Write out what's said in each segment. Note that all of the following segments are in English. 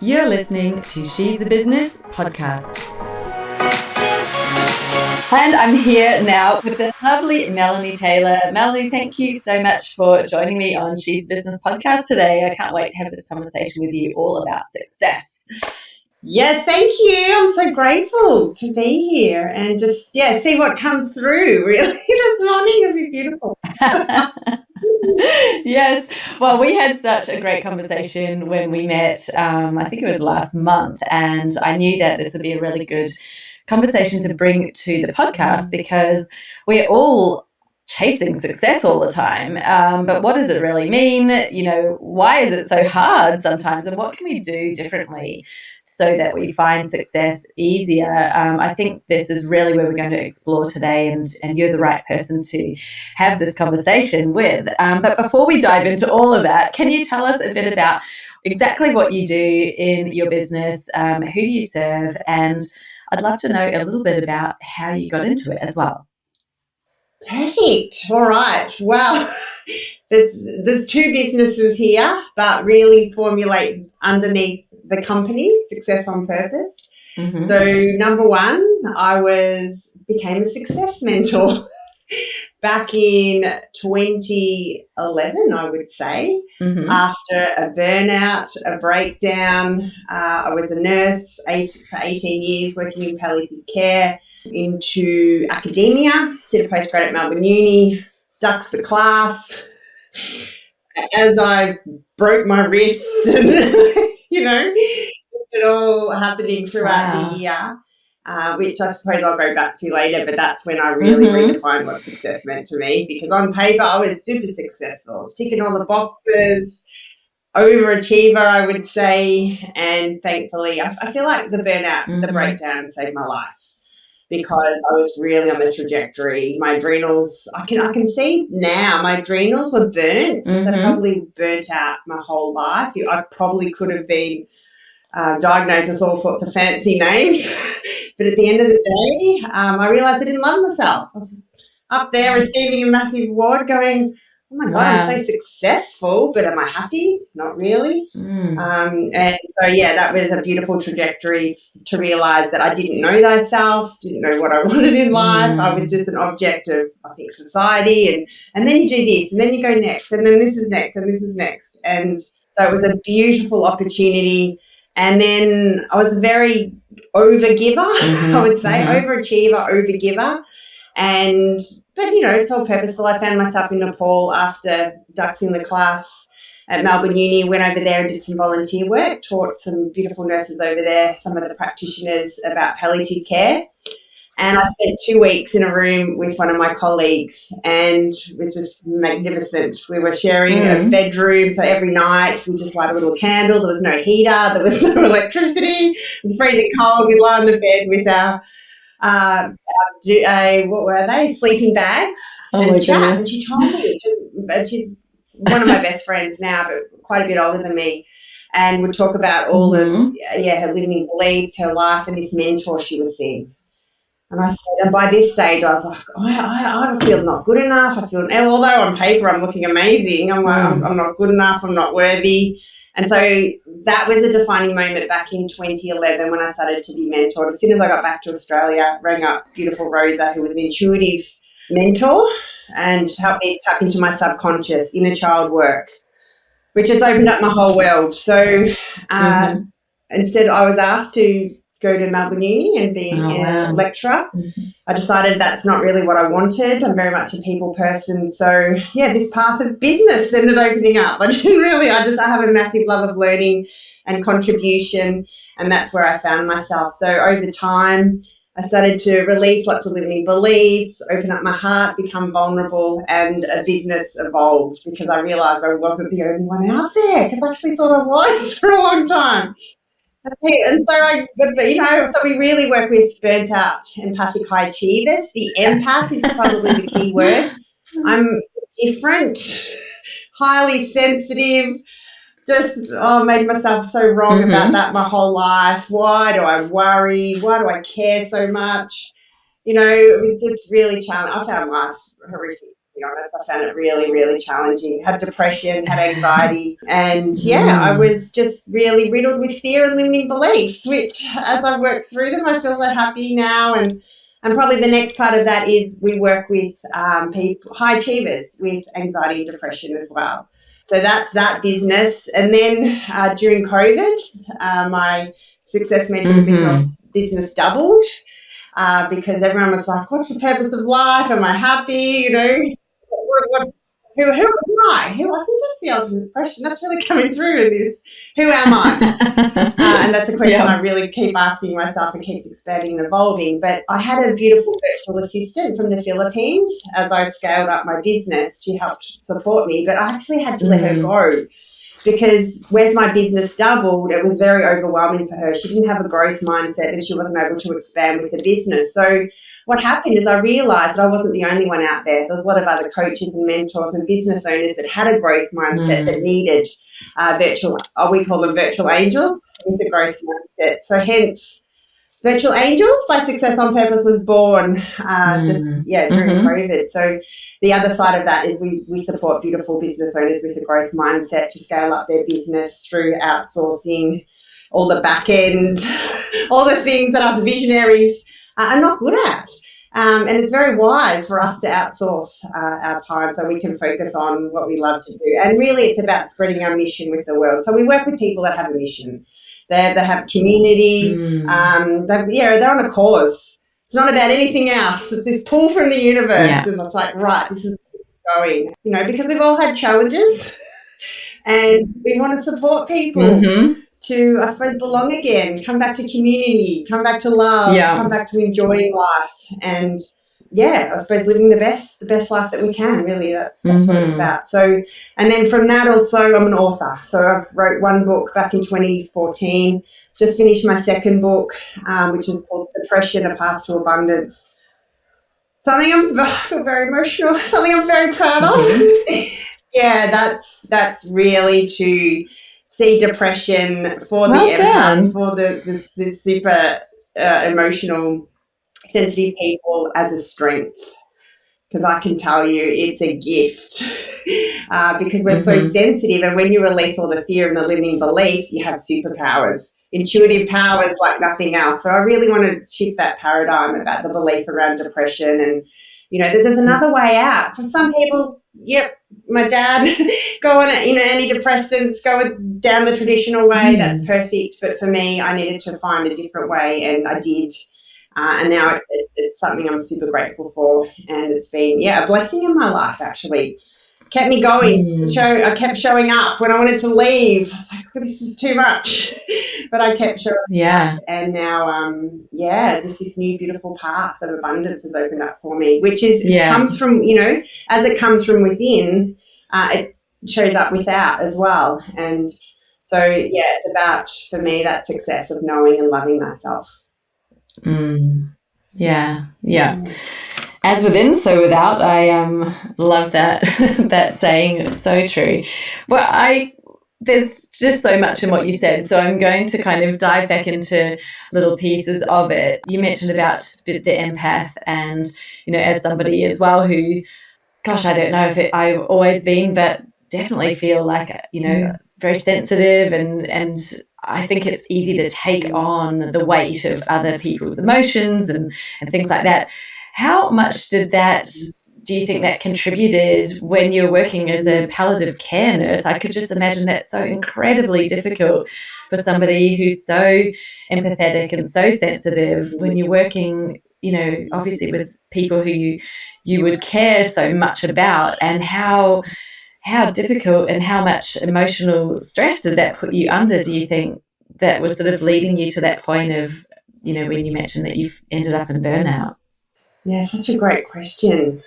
You're listening to She's a Business podcast. And I'm here now with the lovely Melonie Taylor. Melonie, thank you so much for joining me on She's a Business podcast today. I can't wait to have this conversation with you all about success. Yes, thank you. I'm so grateful to be here and just, see what comes through really this morning. It'll be beautiful. Yes. Well, we had such a great conversation when we met, I think it was last month, and I knew that this would be a really good conversation to bring to the podcast because we're all chasing success all the time. But what does it really mean? You know, why is it so hard sometimes? And what can we do differently so that we find success easier? I think this is really where we're going to explore today, and you're the right person to have this conversation with. But before we dive into all of that, can you tell us a bit about exactly what you do in your business? Who do you serve? And I'd love to know a little bit about how you got into it as well. Perfect. All right. Well, there's two businesses here, but really formulate underneath the company, Success on Purpose. Mm-hmm. So number one, I became a success mentor back in 2011, I would say, after a burnout, a breakdown. I was a nurse for 18 years working in palliative care, into academia, did a postgrad at Melbourne Uni, ducks the class as I broke my wrist and, it all happening throughout the year, which I suppose I'll go back to later, but that's when I really redefined what success meant to me, because on paper I was super successful. I was ticking all the boxes, overachiever, I would say, and thankfully I feel like the burnout, the breakdown saved my life. Because I was really on the trajectory. My adrenals, I can see now, my adrenals were burnt. They probably burnt out my whole life. I probably could have been diagnosed with all sorts of fancy names. But at the end of the day, I realised I didn't love myself. I was up there receiving a massive award going, oh my God, I'm so successful, but am I happy? Not really. And so, that was a beautiful trajectory to realise that I didn't know thyself, didn't know what I wanted in life. I was just an object of, I think, society. And then you do this, and then you go next, and then this is next, and this is next. And so it was a beautiful opportunity. And then I was a very overgiver, I would say, overachiever, overgiver. But, it's all purposeful. I found myself in Nepal after ducking the class at Melbourne Uni, went over there and did some volunteer work, taught some beautiful nurses over there, some of the practitioners about palliative care. And I spent 2 weeks in a room with one of my colleagues, and it was just magnificent. We were sharing a bedroom, so every night we just light a little candle. There was no heater, there was no electricity. It was freezing cold. We'd lie on the bed with our what were they? Sleeping bags and chat. And she told me, she's one of my best friends now, but quite a bit older than me, and would talk about all of her limiting beliefs, her life, and this mentor she was seeing. And I said, and by this stage, I was like, I feel not good enough. Although on paper I'm looking amazing, I'm like, I'm not good enough. I'm not worthy. And so that was a defining moment back in 2011 when I started to be mentored. As soon as I got back to Australia, rang up beautiful Rosa, who was an intuitive mentor, and helped me tap into my subconscious, inner child work, which has opened up my whole world. So instead I was asked to go to Melbourne Uni and be a lecturer. I decided that's not really what I wanted. I'm very much a people person. So, this path of business ended opening up. I have a massive love of learning and contribution, and that's where I found myself. So over time, I started to release lots of limiting beliefs, open up my heart, become vulnerable, and a business evolved because I realised I wasn't the only one out there, because I actually thought I was for a long time. And so so we really work with burnt out empathic high achievers. The empath is probably the key word. I'm different, highly sensitive, just made myself so wrong about that my whole life. Why do I worry? Why do I care so much? It was just really challenging. I found life horrific. be honest. I found it really, really challenging. Had depression, had anxiety, and I was just really riddled with fear and limiting beliefs, which as I work through them, I feel so happy now. And probably the next part of that is we work with people, high achievers with anxiety and depression as well. So that's that business. And then during COVID, my success mentor business doubled. Because everyone was like, what's the purpose of life? Am I happy? Who am I? I think that's the ultimate question. That's really coming through in this. Who am I? And that's a question I really keep asking myself and keeps expanding and evolving. But I had a beautiful virtual assistant from the Philippines as I scaled up my business. She helped support me, but I actually had to let her go. Because whereas my business doubled, it was very overwhelming for her. She didn't have a growth mindset and she wasn't able to expand with the business. So what happened is I realised that I wasn't the only one out there. There was a lot of other coaches and mentors and business owners that had a growth mindset that needed we call them virtual angels with a growth mindset. So hence, Virtual Angels by Success on Purpose was born during COVID. So the other side of that is we support beautiful business owners with a growth mindset to scale up their business through outsourcing all the back end, all the things that us visionaries are not good at. And it's very wise for us to outsource our time so we can focus on what we love to do. And really it's about spreading our mission with the world. So we work with people that have a mission. They have community. They're on a cause. It's not about anything else. It's this pull from the universe, and it's like, right, this is going. Because we've all had challenges, and we want to support people to, I suppose, belong again, come back to community, come back to love, come back to enjoying life, and I suppose living the best life that we can, really. That's what it's about. So, and then from that also, I'm an author. So I've wrote one book back in 2014, just finished my second book, which is called Depression, A Path to Abundance. I feel very emotional, something I'm very proud of. That's really to see depression for the empaths, for the super emotional, sensitive people as a strength, because I can tell you it's a gift because we're so sensitive, and when you release all the fear and the limiting beliefs, you have superpowers, intuitive powers like nothing else. So I really want to shift that paradigm about the belief around depression, and that there's another way out. For some people, my dad, go on antidepressants, go down the traditional way, that's perfect. But for me, I needed to find a different way, and I did. And now it's something I'm super grateful for, and it's been a blessing in my life. Actually, kept me going. I kept showing up when I wanted to leave. I was like, this is too much, but I kept showing up. And now, just this new beautiful path of abundance has opened up for me, which is it comes from as it comes from within, it shows up without as well. And so it's about, for me, that success of knowing and loving myself. As within, so without. I love that that saying. It's so true. Well, there's just so much in what you said, so I'm going to kind of dive back into little pieces of it. You mentioned about the empath, and as somebody as well who, gosh, I don't know if I've always been, but definitely feel like very sensitive, and I think it's easy to take on the weight of other people's emotions and things like that. How much do you think that contributed when you're working as a palliative care nurse? I could just imagine that's so incredibly difficult for somebody who's so empathetic and so sensitive when you're working, obviously with people who you would care so much about, and how difficult and how much emotional stress did that put you under, do you think, that was sort of leading you to that point of, when you mentioned that you've ended up in burnout? Yeah, such a great question.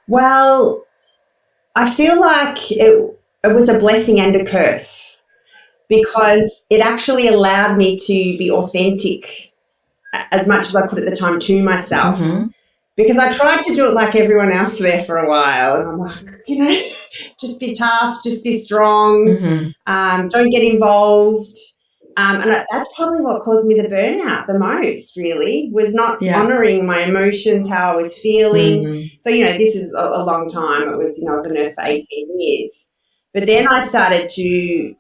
Well, I feel like it was a blessing and a curse, because it actually allowed me to be authentic as much as I could at the time to myself. Because I tried to do it like everyone else there for a while, and I'm like, just be tough, just be strong, don't get involved. that's probably what caused me the burnout the most, really, was not honouring my emotions, how I was feeling. So, this is a long time. It was, I was a nurse for 18 years. But then I started to,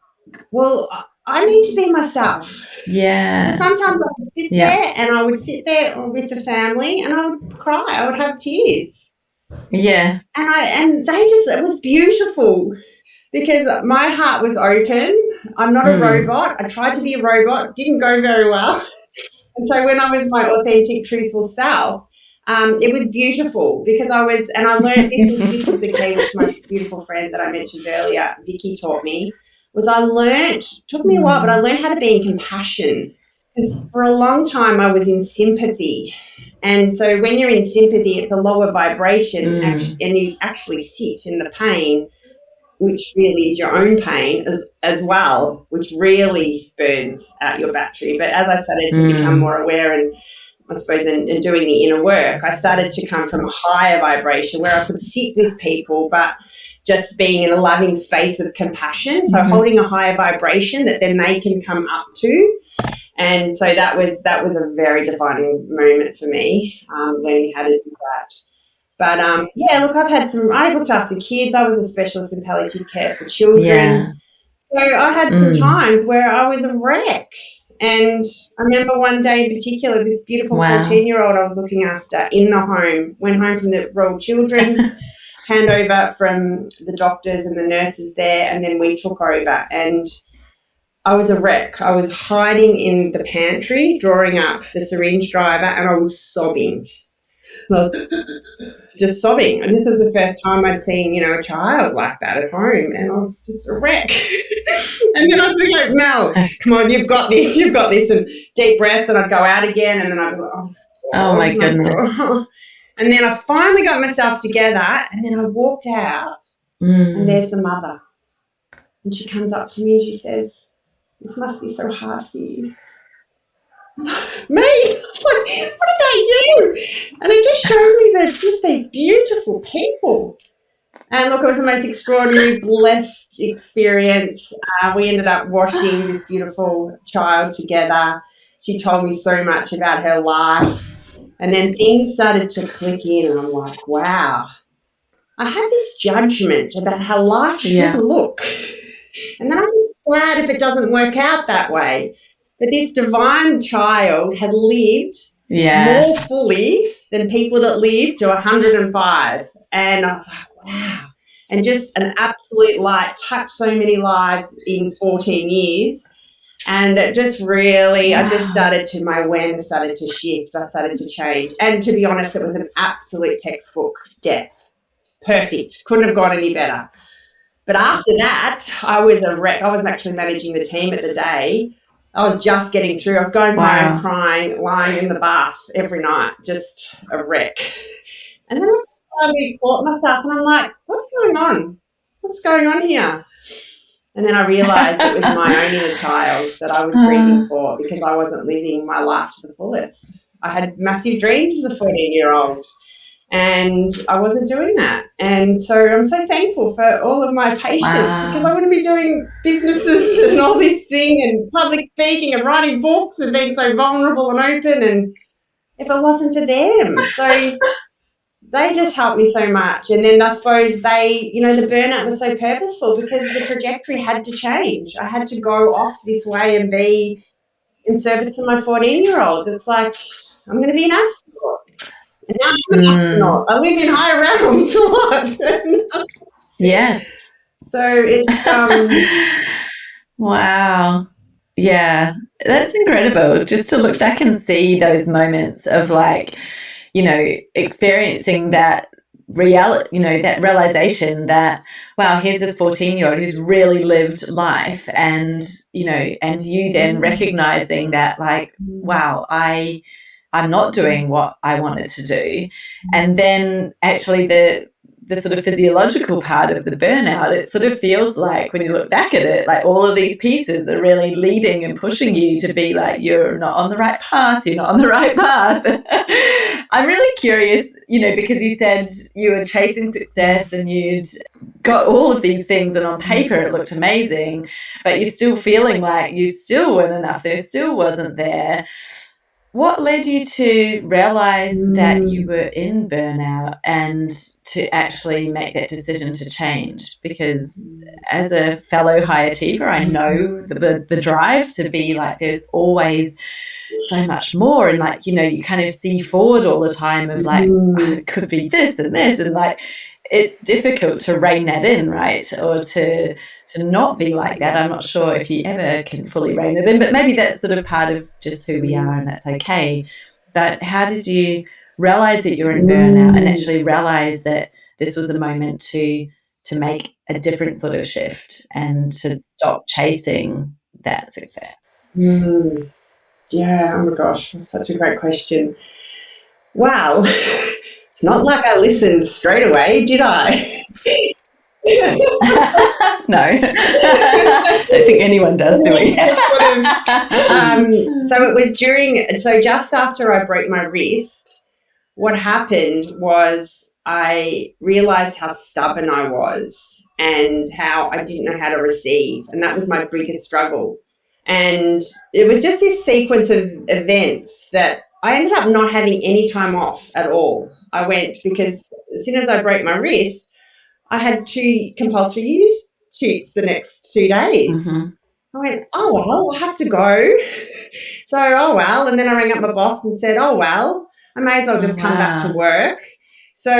I need to be myself. Yeah. So sometimes I would sit there and I would sit there with the family and I would cry. I would have tears. Yeah. And it was beautiful because my heart was open. I'm not a robot. I tried to be a robot, didn't go very well. And so when I was my authentic, truthful self, it was beautiful because I learned, this is the key, which my beautiful friend that I mentioned earlier, Vicky, taught me, took me a while, but I learned how to be in compassion. Because for a long time I was in sympathy. And so when you're in sympathy, it's a lower vibration and you actually sit in the pain, which really is your own pain as well, which really burns out your battery. But as I started to become more aware and I suppose in doing the inner work, I started to come from a higher vibration where I could sit with people, but just being in a loving space of compassion. So holding a higher vibration that then they can come up to. And so that was a very defining moment for me, learning how to do that. But, I looked after kids. I was a specialist in palliative care for children. Yeah. So I had some times where I was a wreck. And I remember one day in particular, this beautiful 14-year-old I was looking after in the home, went home from the Royal Children's, handover from the doctors and the nurses there, and then we took over. And I was a wreck. I was hiding in the pantry, drawing up the syringe driver, and I was sobbing. And I was just sobbing. And this is the first time I'd seen, a child like that at home, and I was just a wreck. And then I'd be like, Mel, come on, you've got this, and deep breaths, and I'd go out again, and then I'd be like, oh my goodness. And then I finally got myself together, and then I walked out, and there's the mother. And she comes up to me and she says, this must be so hard for you. Me? It's like, what about you? And it just showed me just these beautiful people. And look, it was the most extraordinary, blessed experience. We ended up washing this beautiful child together. She told me so much about her life. And then things started to click in, and I'm like, wow. I had this judgment about how life should look. And then I get sad if it doesn't work out that way. But this divine child had lived more fully than people that lived to 105. And I was like, wow. And just an absolute light touched so many lives in 14 years. And it just really, my awareness started to shift. I started to change. And to be honest, it was an absolute textbook death. Perfect. Couldn't have gone any better. But after that, I was a wreck. I was actually managing the team at the day. I was just getting through. I was going home crying, lying in the bath every night, just a wreck. And then I finally caught myself and I'm like, what's going on? What's going on here? And then I realised it was my own inner child that I was grieving for because I wasn't living my life to the fullest. I had massive dreams as a 14-year-old. And I wasn't doing that. And so I'm so thankful for all of my patience because I wouldn't be doing businesses and all this thing and public speaking and writing books and being so vulnerable and open and if it wasn't for them. So they just helped me so much. And then I suppose the burnout was so purposeful because the trajectory had to change. I had to go off this way and be in service to my 14-year-old. It's like, I'm going to be an astronaut. And now I'm an astronaut. I live in higher realms a lot. Yes. So it's wow. Yeah, that's incredible. Just to look back and see those moments of experiencing that reality, that realization that, wow, here's this 14-year-old who's really lived life and you then recognizing that wow, I'm not doing what I wanted to do. And then actually the the sort of physiological part of the burnout, it sort of feels like when you look back at it, like all of these pieces are really leading and pushing you to be like, you're not on the right path, you're not on the right path. I'm really curious, because you said you were chasing success and you'd got all of these things and on paper it looked amazing, but you're still feeling like you still weren't enough, there still wasn't there. What led you to realize that you were in burnout and to actually make that decision to change? Because as a fellow high achiever, I know the drive to be like, there's always so much more. And like, you kind of see forward all the time of like, it could be this and this. And like, it's difficult to rein that in, right? Or to not be like that. I'm not sure if you ever can fully rein it in, but maybe that's sort of part of just who we are and that's okay. But how did you realize that you were in burnout and actually realize that this was a moment to make a different sort of shift and to stop chasing that success? Yeah, oh my gosh, that's such a great question. Well, it's not like I listened straight away, did I? No. I don't think anyone does, do we? So it was just after I broke my wrist, what happened was I realised how stubborn I was and how I didn't know how to receive, and that was my biggest struggle. And it was just this sequence of events that I ended up not having any time off at all. I went, because as soon as I broke my wrist, I had 2 compulsory use shoots the next 2 days. I went, oh, well, I have to go. So, oh, well. And then I rang up my boss and said, oh, well, I may as well just come back to work. So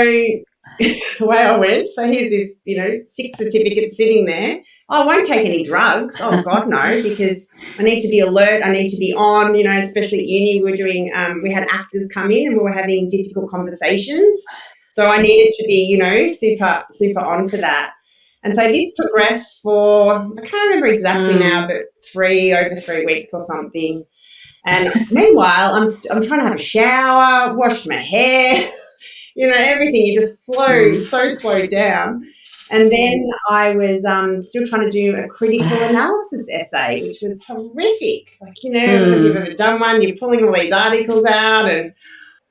away I went. So here's this, 6 certificates sitting there. Oh, I won't take any drugs. Oh, God, no, because I need to be alert. I need to be on, especially at uni. We had actors come in and we were having difficult conversations. So I needed to be, super, super on for that. And so this progressed for, I can't remember exactly now, but over 3 weeks or something. And meanwhile, I'm trying to have a shower, wash my hair, everything. You just so slowed down. And then I was still trying to do a critical analysis essay, which was horrific. Like, if you've ever done one, you're pulling all these articles out.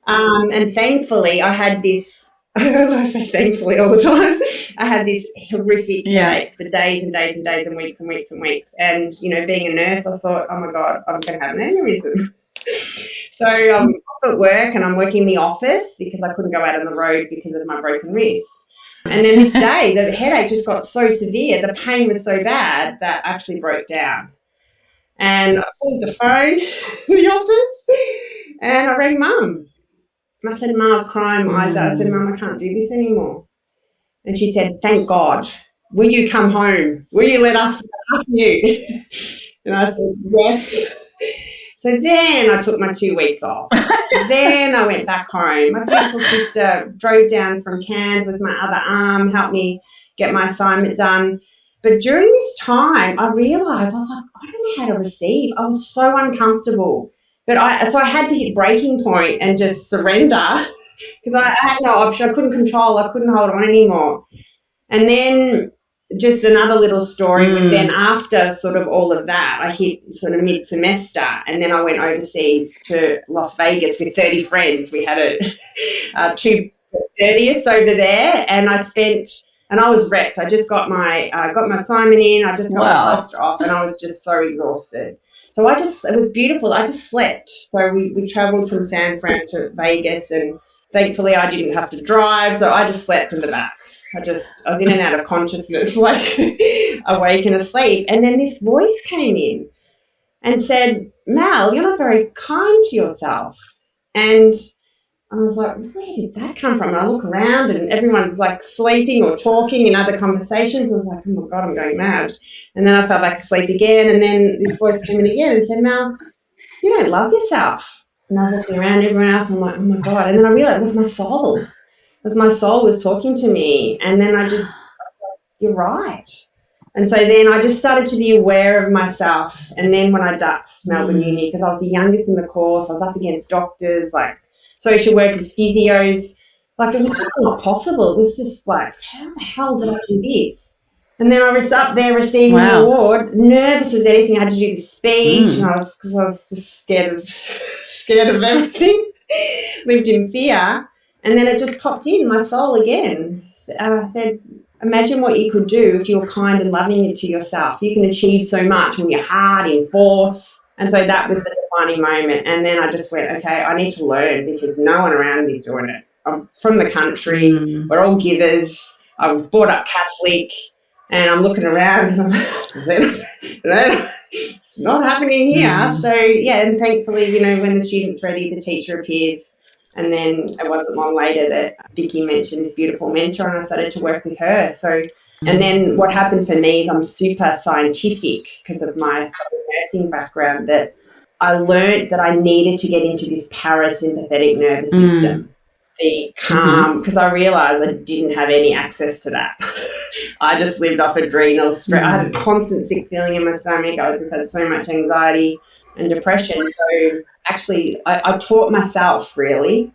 And thankfully, I had this, I say thankfully all the time, I had this horrific headache for days and days and days and weeks and weeks and weeks. And, being a nurse, I thought, oh, my God, I'm going to have an aneurysm. So I'm off at work and I'm working in the office because I couldn't go out on the road because of my broken wrist. And then this day, the headache just got so severe, the pain was so bad that I actually broke down. And I pulled the phone in the office and I rang Mum. And I said, Mum, I was crying my eyes out. I said, Mum, I can't do this anymore. And she said, thank God. Will you come home? Will you let us look after you? And I said, yes. So then I took my 2 weeks off. Then I went back home. My beautiful sister drove down from Cairns with my other arm, helped me get my assignment done. But during this time, I realised, I was like, I don't know how to receive. I was so uncomfortable. But I had to hit breaking point and just surrender because I had no option. I couldn't control. I couldn't hold on anymore. And then just another little story was then after sort of all of that, I hit sort of mid-semester and then I went overseas to Las Vegas with 30 friends. We had a 2 30ths over there and I was wrecked. I just got my assignment in. I just got my plaster off and I was just so exhausted. So it was beautiful. I just slept. So we travelled from San Fran to Vegas and thankfully I didn't have to drive. So I just slept in the back. I was in and out of consciousness, like awake and asleep. And then this voice came in and said, Mal, you're not very kind to yourself. And I was like, where did that come from? And I look around and everyone's like sleeping or talking in other conversations. I was like, oh my God, I'm going mad. And then I fell back asleep again. And then this voice came in again and said, Mal, you don't love yourself. And I was looking around everyone else. And I'm like, oh my God. And then I realized it was my soul. Because my soul was talking to me. And then I was like, you're right. And so then I just started to be aware of myself. And then when I ducked Melbourne Uni, because I was the youngest in the course, I was up against doctors, like social workers, physios. Like, it was just not possible. It was just like, how the hell did I do this? And then I was up there receiving the award, nervous as anything. I had to do the speech, and because I was just scared of everything. Lived in fear. And then it just popped in my soul again. And I said, imagine what you could do if you were kind and loving to yourself. You can achieve so much when you're hard, in force. And so that was the defining moment. And then I just went, okay, I need to learn, because no one around me is doing it. I'm from the country. We're all givers. I was brought up Catholic, and I'm looking around and I'm like, it's not happening here. So, yeah, and thankfully, you know, when the student's ready, the teacher appears. And then it wasn't long later that Vicky mentioned this beautiful mentor, and I started to work with her. So, and then what happened for me is I'm super scientific because of my nursing background, that I learned that I needed to get into this parasympathetic nervous system, be calm, because I realised I didn't have any access to that. I just lived off adrenal stress. I had a constant sick feeling in my stomach. I just had so much anxiety and depression. So actually, I taught myself, really.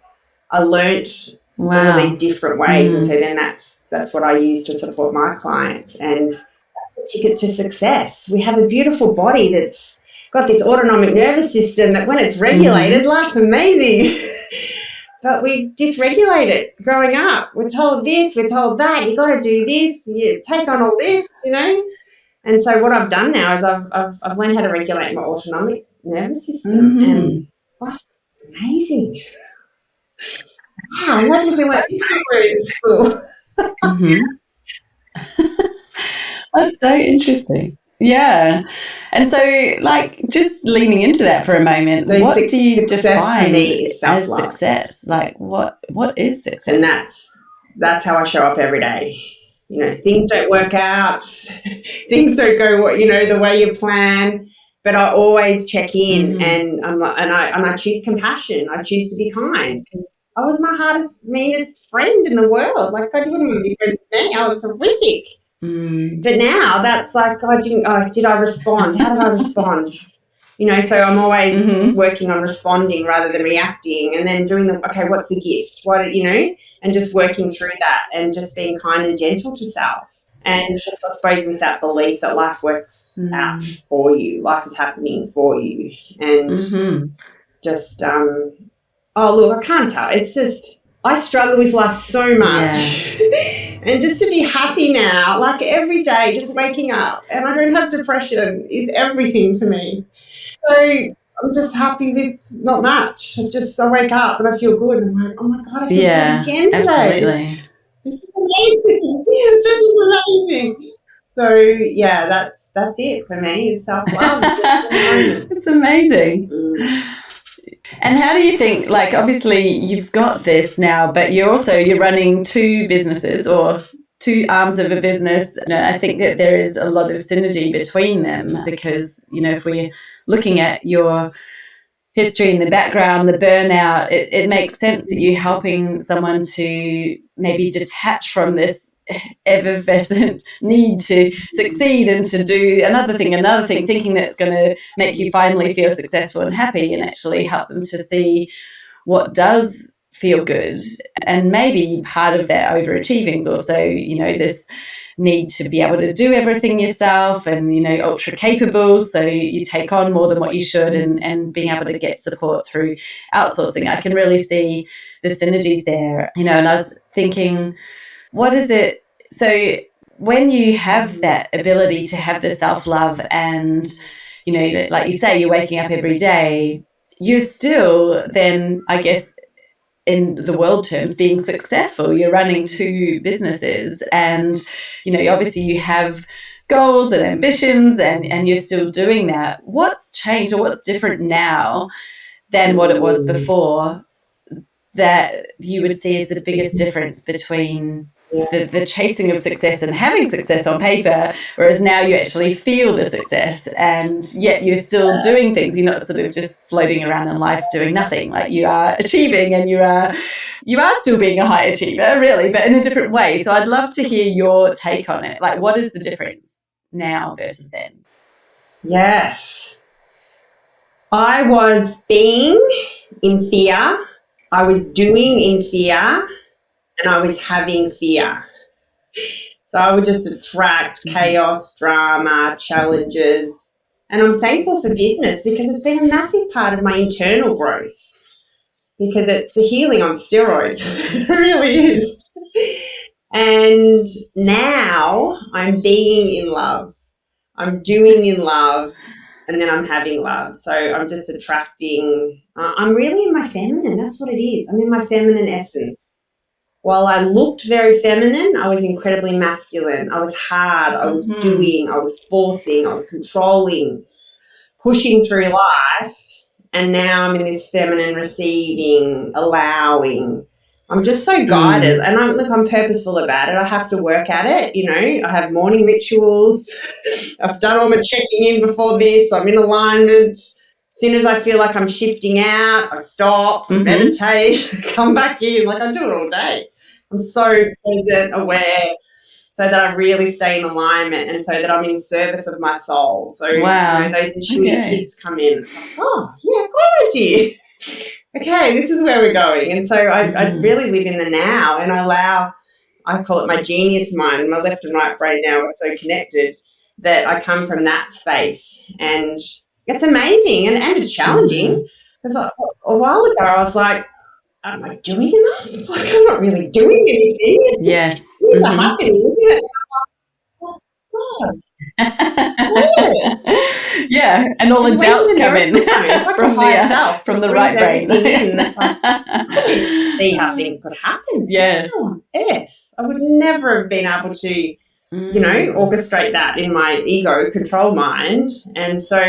I learnt all of these different ways, and so then that's what I use to support my clients, and that's the ticket to success. We have a beautiful body that's got this autonomic nervous system that, when it's regulated, life's amazing. But we dysregulate it growing up. We're told this, we're told that, you got to do this, you take on all this, you know. And so what I've done now is I've learned how to regulate my autonomic nervous system, and life's amazing. Wow, imagine if we went this way in school. That's so interesting. Yeah. And so, like, just leaning into that for a moment, so what do you define as success? Like, what is success? And that's how I show up every day. You know, things don't work out, things don't go, you know, the way you plan, but I always check in, and I choose compassion. I choose to be kind, because I was my hardest, meanest friend in the world. Like, I wouldn't want to be friends with me. I was horrific. But now that's like, did I respond? How did I respond? You know, so I'm always working on responding rather than reacting, and then doing okay, what's the gift? What, you know, and just working through that, and just being kind and gentle to self. And just, I suppose, with that belief that life works out for you, life is happening for you, and just, oh, look, I can't tell. It's just, I struggle with life so much. And just to be happy now, like every day, just waking up, and I don't have depression, is everything to me. So I'm just happy with not much. I wake up and I feel good. I'm like, oh my God, I feel good again today. Absolutely. This is amazing. This is amazing. So yeah, that's it for me, is self-love. It's amazing. And how do you think, like, obviously you've got this now, but you're running two businesses, or two arms of a business. You know, I think that there is a lot of synergy between them, because, you know, if we're looking at your history in the background, the burnout, it makes sense that you're helping someone to maybe detach from this effervescent need to succeed and to do another thing, thinking that's going to make you finally feel successful and happy, and actually help them to see what does feel good. And maybe part of that overachieving is also, you know, this need to be able to do everything yourself, and, you know, ultra capable, so you take on more than what you should, and being able to get support through outsourcing. I can really see the synergies there, you know. And I was thinking, what is it, so when you have that ability to have the self-love, and, you know, like you say, you're waking up every day, you're still then, I guess, in the world terms, being successful. You're running two businesses, and, you know, obviously you have goals and ambitions, and you're still doing that. What's changed, or what's different now than what it was before, that you would see as the biggest difference between the chasing of success and having success on paper, whereas now you actually feel the success, and yet you're still doing things? You're not sort of just floating around in life doing nothing. Like, you are achieving, and you are still being a high achiever, really, but in a different way. So I'd love to hear your take on it. Like, what is the difference now versus then? Yes. I was being in fear. I was doing in fear. and I was having fear. So I would just attract chaos, drama, challenges. And I'm thankful for business because it's been a massive part of my internal growth, because it's a healing on steroids. It really is. And now I'm being in love. I'm doing in love, and then I'm having love. So I'm just attracting, I'm really in my feminine. That's what it is. I'm in my feminine essence. While I looked very feminine, I was incredibly masculine. I was hard. I was doing. I was forcing. I was controlling, pushing through life. And now I'm in this feminine, receiving, allowing. I'm just so guided. And I'm purposeful about it. I have to work at it. You know, I have morning rituals. I've done all my checking in before this. I'm in alignment. As soon as I feel like I'm shifting out, I stop, meditate, come back in. Like, I do it all day. I'm so present, aware, so that I really stay in alignment and so that I'm in service of my soul. So, you know, those intuitive hits come in. It's like, oh, yeah, great idea. Okay, this is where we're going. And so I really live in the now, and I call it my genius mind. My left and right brain now are so connected that I come from that space. And it's amazing, and it's challenging. Because a while ago I was like, am I doing enough? Like, I'm not really doing anything. Yes. Things are happening. Oh, God. Yes. Yeah, and all the doubts come in like from the right brain. It's like, I didn't see how things could happen. Yes. How on earth? I would never have been able to, you know, orchestrate that in my ego control mind. And so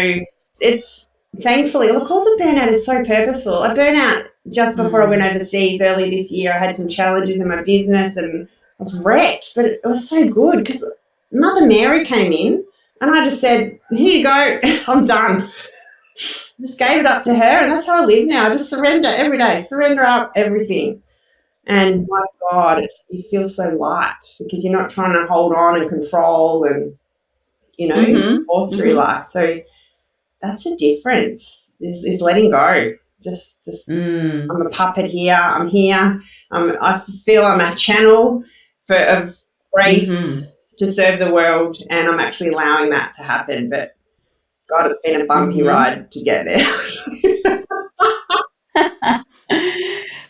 it's thankfully, the cause of burnout is so purposeful. I burn out just before I went overseas early this year. I had some challenges in my business and I was wrecked, but it was so good because Mother Mary came in and I just said, here you go, I'm done. Just gave it up to her, and that's how I live now. I just surrender every day, surrender up everything. And my God, you feel so light because you're not trying to hold on and control and, you know, force through life. So that's the difference, is letting go. Just I'm a puppet here. I'm here. I feel I'm a channel of grace to serve the world, and I'm actually allowing that to happen. But God, it's been a bumpy ride to get there.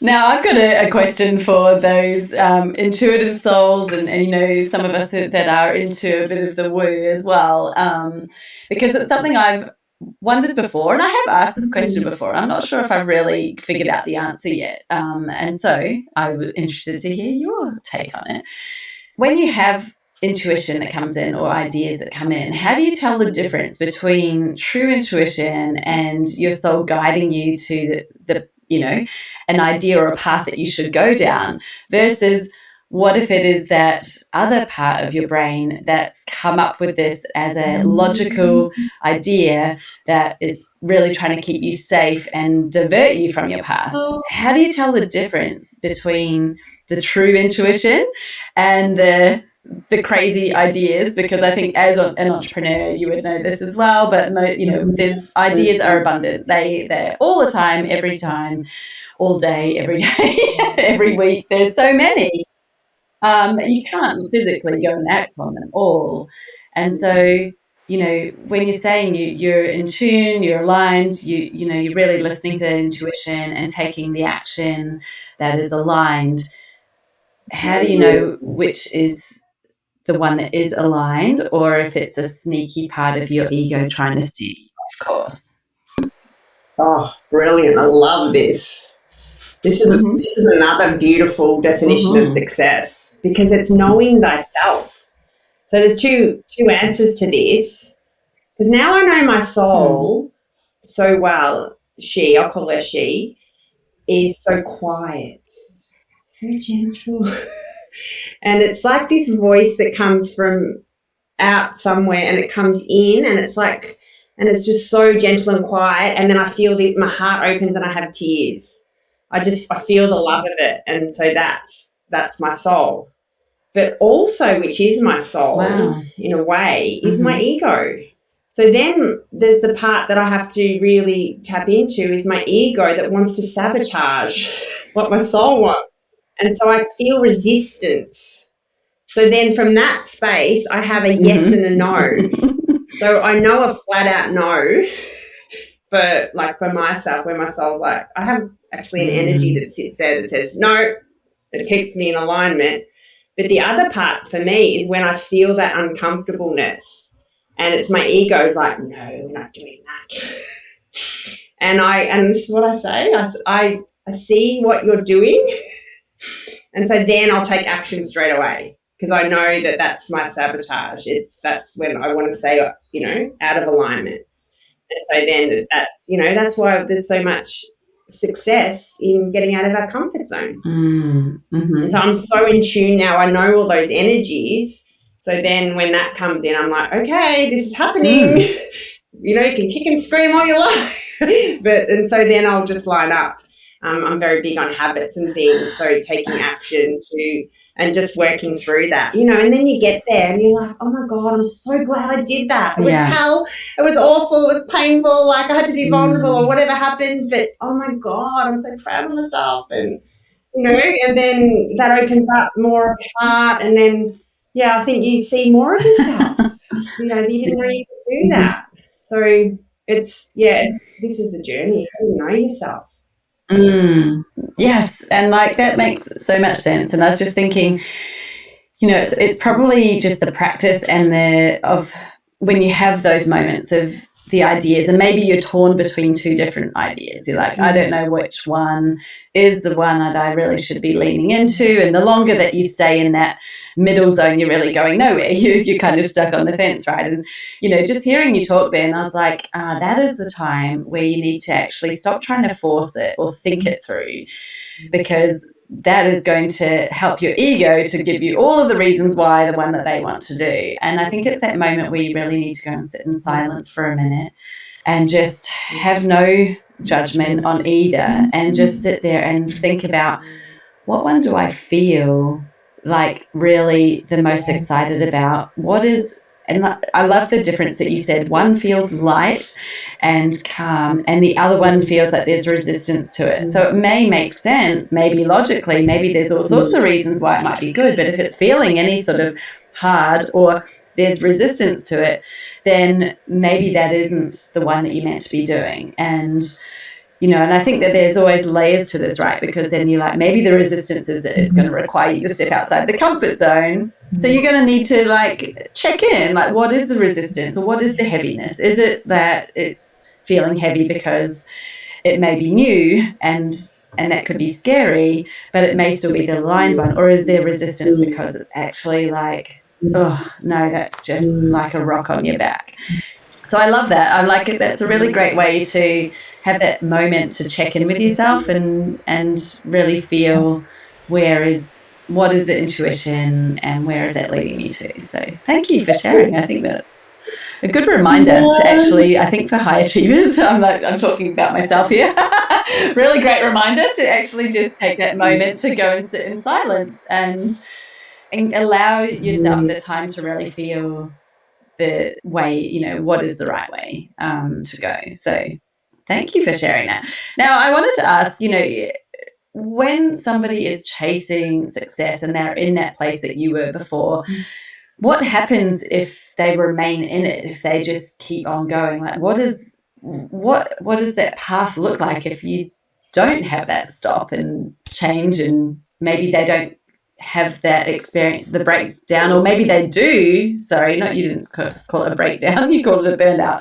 Now, I've got a question for those intuitive souls and, you know, some of us that are into a bit of the woo as well, because it's something I've wondered before, and I have asked this question before. I'm not sure if I've really figured out the answer yet, and so I was interested to hear your take on it. When you have intuition that comes in or ideas that come in, how do you tell the difference between true intuition and your soul guiding you to the you know, an idea or a path that you should go down, versus what if it is that other part of your brain that's come up with this as a logical idea that is really trying to keep you safe and divert you from your path? How do you tell the difference between the true intuition and the crazy ideas? Because I think as an entrepreneur, you would know this as well, but you know, there's ideas are abundant. They're all the time, every time, all day, every day, every week. There's so many. You can't physically go and act on them all. And so, you know, when you're saying you're in tune, you're aligned, you know, you're really listening to intuition and taking the action that is aligned, how do you know which is the one that is aligned, or if it's a sneaky part of your ego trying to steer you off course? Oh, brilliant. I love this. This is another beautiful definition of success, because it's knowing thyself. So there's two answers to this, because now I know my soul so well. I'll call her she, is so quiet, so gentle. And it's like this voice that comes from out somewhere and it comes in, and it's like, and it's just so gentle and quiet. And then I feel my heart opens and I have tears. I feel the love of it. And so that's my soul. But also, which is my soul in a way, is my ego. So then there's the part that I have to really tap into, is my ego that wants to sabotage what my soul wants. And so I feel resistance. So then from that space, I have a yes and a no. So I know a flat out no for myself, where my soul's like, I have actually an energy that sits there that says no, that keeps me in alignment. But the other part for me is when I feel that uncomfortableness, and it's my ego's like, no, we're not doing that. And this is what I say, I see what you're doing, and so then I'll take action straight away, because I know that that's my sabotage. That's when I want to say, out of alignment. And so then that's why there's so much success in getting out of our comfort zone. And so I'm so in tune now. I know all those energies. So then when that comes in, I'm like, okay, this is happening. You can kick and scream all you like. And so then I'll just line up. I'm very big on habits and things. So taking action and just working through that, and then you get there and you're like, oh my God, I'm so glad I did that. It was hell. It was awful. It was painful. Like I had to be vulnerable or whatever happened. But oh my God, I'm so proud of myself. And, and then that opens up more of your heart. And then, I think you see more of yourself. You didn't know you could do that. So this is the journey. How do you know yourself? Yes, and that makes so much sense. And I was just thinking, it's probably just the practice and of when you have those moments of the ideas, and maybe you're torn between two different ideas. You're like, I don't know which one is the one that I really should be leaning into. And the longer that you stay in that middle zone, you're really going nowhere. You're kind of stuck on the fence, right? And, just hearing you talk, Ben, I was like, that is the time where you need to actually stop trying to force it or think it through, because that is going to help your ego to give you all of the reasons why the one that they want to do. And I think it's that moment where you really need to go and sit in silence for a minute and just have no judgment on either, and just sit there and think about, what one do I feel like really the most excited about? And I love the difference that you said. One feels light and calm, and the other one feels like there's resistance to it. So it may make sense, maybe logically, maybe there's all sorts of reasons why it might be good, but if it's feeling any sort of hard or there's resistance to it, then maybe that isn't the one that you're meant to be doing. And and I think that there's always layers to this, right? Because then you're like, maybe the resistance is that it's going to require you to step outside the comfort zone. So you're going to need to check in, what is the resistance, or what is the heaviness? Is it that it's feeling heavy because it may be new and that could be scary, but it may still be the aligned one? Or is there resistance because it's actually oh, no, that's just like a rock on your back? So I love that. I like it. That's a really great way to have that moment to check in with yourself and really feel what is the intuition and where is that leading me to. So thank you for sharing. I think that's a good reminder to actually, I think for high achievers, I'm talking about myself here, really great reminder to actually just take that moment to go and sit in silence and allow yourself the time to really feel the way, what is the right way to go. So thank you for sharing that. Now, I wanted to ask, when somebody is chasing success and they're in that place that you were before, what happens if they remain in it, if they just keep on going? What does that path look like if you don't have that stop and change, and maybe they don't have that experience, the breakdown, or maybe they do. Sorry, you didn't call it a breakdown, you called it a burnout.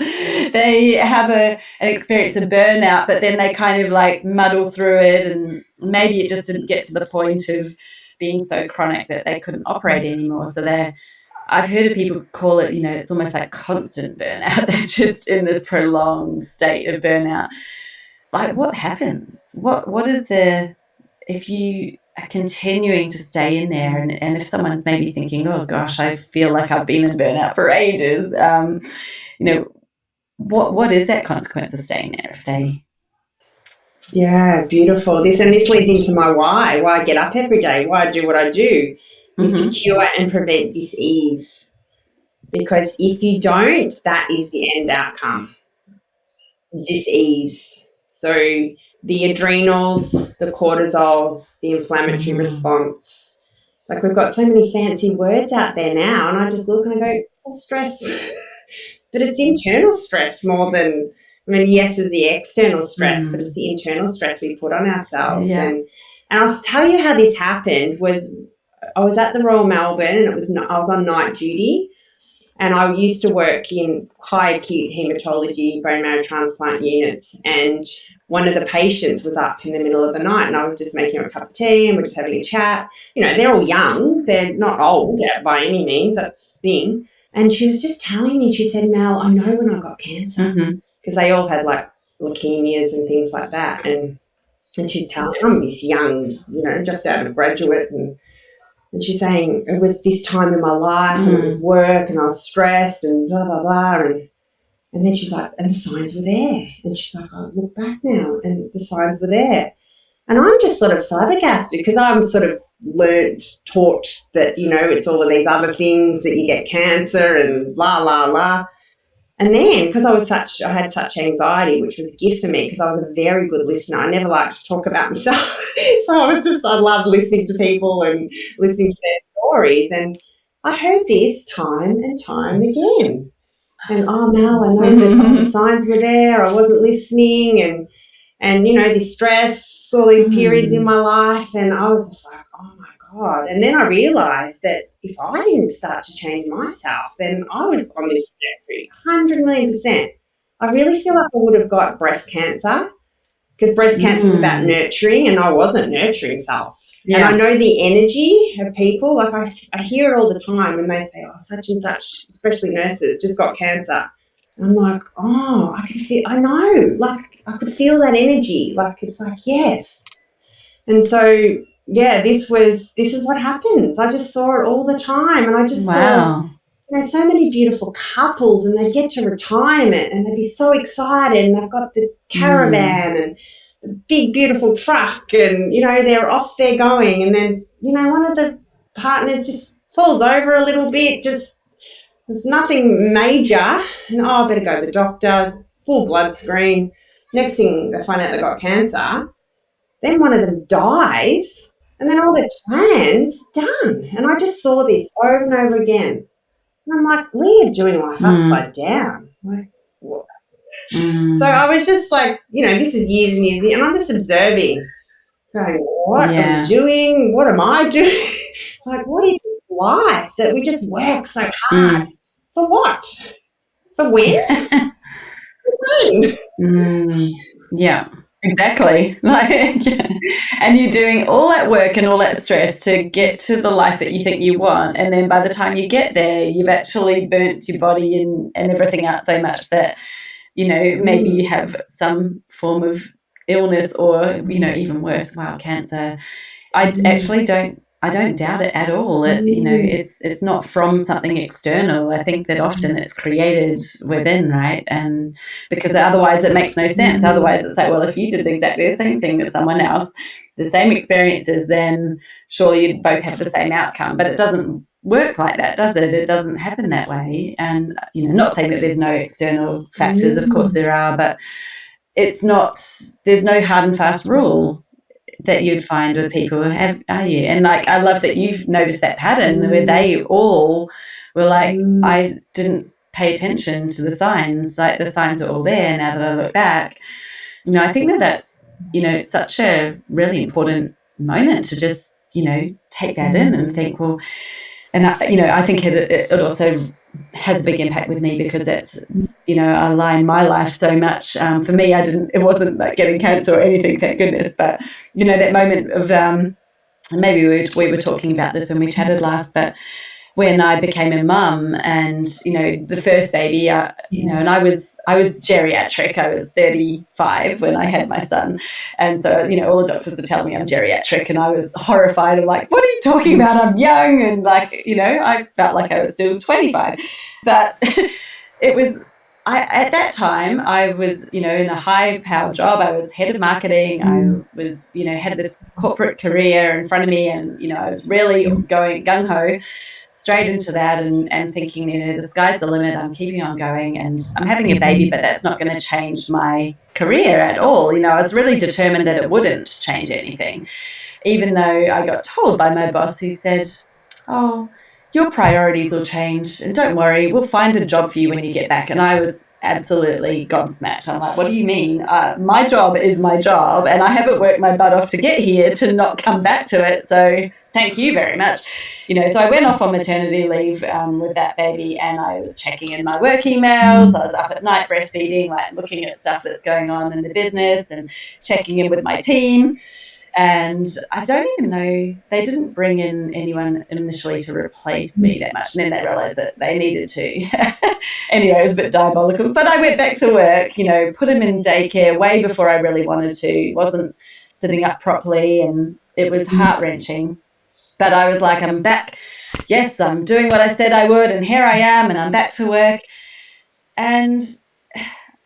They have an experience of burnout, but then they kind of muddle through it, and maybe it just didn't get to the point of being so chronic that they couldn't operate anymore. So I've heard of people call it, it's almost like constant burnout. They're just in this prolonged state of burnout. What happens? What is if you are continuing to stay in there, and if someone's maybe thinking, oh gosh, I feel like I've been in burnout for ages, what is that consequence of staying there if they... Yeah, beautiful. This leads into my why I get up every day, why I do what I do, is to cure and prevent dis-ease. Because if you don't, that is the end outcome, dis-ease. So the adrenals, the cortisol, the inflammatory response. Like, we've got so many fancy words out there now, and I just look and I go, it's all stress. But it's internal stress more than, I mean, yes, there's the external stress, but it's the internal stress we put on ourselves. Yeah. And I'll tell you how this happened. I was at the Royal Melbourne, and I was on night duty, and I used to work in high acute haematology, bone marrow transplant units, and one of the patients was up in the middle of the night, and I was just making her a cup of tea, and we're just having a chat. You know, they're all young. They're not old by any means. That's the thing. And she was just telling me, she said, Mel, I know when I got cancer, because they all had like leukemias and things like that. And she's telling me, I'm this young, you know, just out of graduate, and she's saying it was this time in my life, and it was work, and I was stressed, and blah, blah, blah. And then she's like, and the signs were there. And she's like, I look back now, and the signs were there. And I'm just sort of flabbergasted, because I'm sort of taught that, you know, it's all of these other things that you get cancer and la, la, la. And then, because I had such anxiety, which was a gift for me, because I was a very good listener. I never liked to talk about myself. So I loved listening to people and listening to their stories. And I heard this time and time again. And, oh, Mel, I know that all the signs were there. I wasn't listening, and you know, the stress, all these periods in my life. And I was just like, oh, my God. And then I realised that if I didn't start to change myself, then I was on this trajectory, 100,000,000%. I really feel like I would have got breast cancer, because breast cancer is about nurturing, and I wasn't nurturing self. Yeah. And I know the energy of people. Like, I hear it all the time when they say, oh, such and such, especially nurses, just got cancer. And I'm like, oh, I know, like, I could feel that energy. Like, it's like, yes. And so, yeah, this is what happens. I just saw it all the time, and I just saw, you know, so many beautiful couples, and they'd get to retirement, and they'd be so excited, and they've got the caravan and the big, beautiful truck, and, you know, they're off there going, and then, you know, one of the partners just falls over a little bit, just, there's nothing major, and, oh, I better go to the doctor, full blood screen. Next thing, they find out they got cancer. Then one of them dies, and then all their plans done. And I just saw this over and over again. And I'm like, we are doing life upside down. Like, what? So I was just like, you know, this is years and years, and I'm just observing, going, what are we doing? What am I doing? Like, what is this life that we just work so hard? For what? For when? For when? Yeah. Exactly. Like, and you're doing all that work and all that stress to get to the life that you think you want, and then by the time you get there, you've actually burnt your body and everything out so much that, you know, maybe you have some form of illness, or, you know, even worse, cancer. I actually don't doubt it at all. You know, it's not from something external. I think that often it's created within, right? And because otherwise it makes no sense. Otherwise it's like, well, if you did exactly the same thing as someone else, the same experiences, then surely you'd both have the same outcome. But it doesn't work like that, does it? It doesn't happen that way. And, you know, not saying that there's no external factors, of course there are, but it's not, there's no hard and fast rule that you'd find with people, are you? And like, I love that you've noticed that pattern where they all were like, I didn't pay attention to the signs. Like, the signs were all there. Now that I look back, you know, I think that that's, you know, such a really important moment to just, you know, take that in and think, well, and I think it also has a big impact with me, because that's, you know, I align my life so much. For me, it wasn't like getting cancer or anything, thank goodness, but, you know, that moment of, maybe we were talking about this when we chatted last, but when I became a mum, and, you know, the first baby, you know, and I was geriatric. I was 35 when I had my son. And so, you know, all the doctors would tell me I'm geriatric, and I was horrified. I'm like, what are you talking about? I'm young. And, like, you know, I felt like I was still 25. But it was, at that time, I was, you know, in a high-powered job. I was head of marketing. I was, you know, had this corporate career in front of me, and, you know, I was really going gung-ho. straight into that and thinking, the sky's the limit. I'm keeping on going, and I'm having a baby, but that's not going to change my career at all. I was really determined that it wouldn't change anything, even though I got told by my boss, who said, "Oh, your priorities will change, and don't worry, we'll find a job for you when you get back." And I was absolutely gobsmacked. I'm like, what do you mean? My job is my job, and I haven't worked my butt off to get here to not come back to it. So thank you very much. So I went off on maternity leave with that baby, and I was checking in my work emails. I was up at night breastfeeding, like looking at stuff that's going on in the business and checking in with my team. And I don't even know, they didn't bring in anyone initially to replace me that much. And then they realised that they needed to. Anyway, it was a bit diabolical. But I went back to work, put him in daycare way before I really wanted to. Wasn't sitting up properly, and it was heart-wrenching. But I was like, I'm back. Yes, I'm doing what I said I would, and here I am, and I'm back to work. And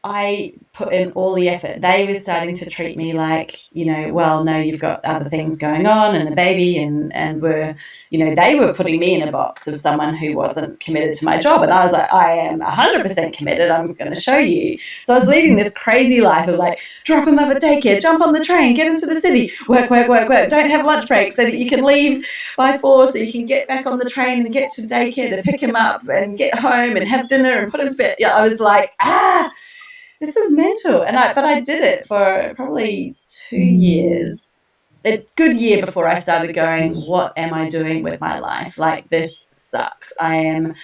I put in all the effort. They were starting to treat me like, well, no, you've got other things going on and a baby, and were, they were putting me in a box of someone who wasn't committed to my job. And I was like, I am 100% committed. I'm going to show you. So I was leading this crazy life of like, drop him off at daycare, jump on the train, get into the city, work, don't have lunch breaks so that you can leave by 4 so you can get back on the train and get to daycare to pick him up and get home and have dinner and put him to bed. Yeah, I was like, this is mental. But I did it for probably 2 years, a good year before I started going, what am I doing with my life? Like, this sucks. I am